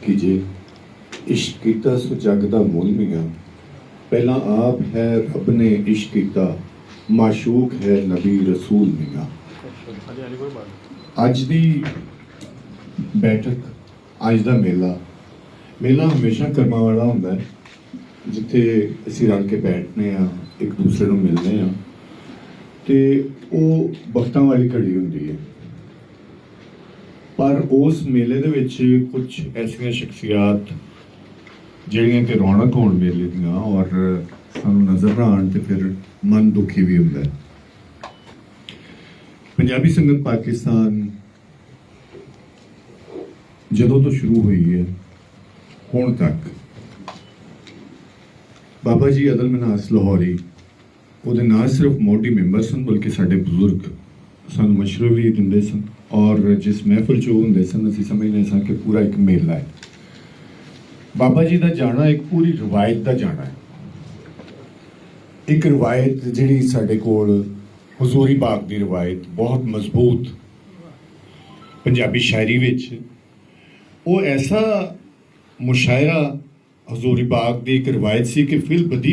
कि जे इश्क कीता सो जग दा मुल मिया, पहला आप है रब ने इश्क कीता, माशूक है नबी रसूल मिया। अज दी बैठक, अज दा मेला मेला हमेशा कर्मा वाला हुंदा है, जिथे असीं रल के बैठने आ, एक दूसरे नूं मिलने आ, ते ओह वक्तां वाली घड़ी हुंदी है। पर उस मेले दे विच कुछ ऐसियां शख्सियात जिहड़ियां कि रौनक होण मेले दियां और सानूं नज़र ना आण ते फिर मन दुखी भी हुंदा है। पंजाबी संगत पाकिस्तान जदों तो शुरू हुई है हुण तक बाबा जी अदल मनास लाहौरी ਉਹਦੇ ना सिर्फ मोटी मैंबर सन बल्कि साढ़े बजुर्ग सानू मशवरे भी दिंदे सन और जिस महफिल च होंदे सन असीं समझदे सन कि पूरा एक मेला है। बाबा जी का जाना एक पूरी रवायत का जाना है, एक रवायत जिहड़ी साडे कोल हजूरी बाग की रवायत बहुत मजबूत पंजाबी शायरी विच वो ऐसा मुशायरा हजूरी बाग की एक रवायत सी कि फिल बदी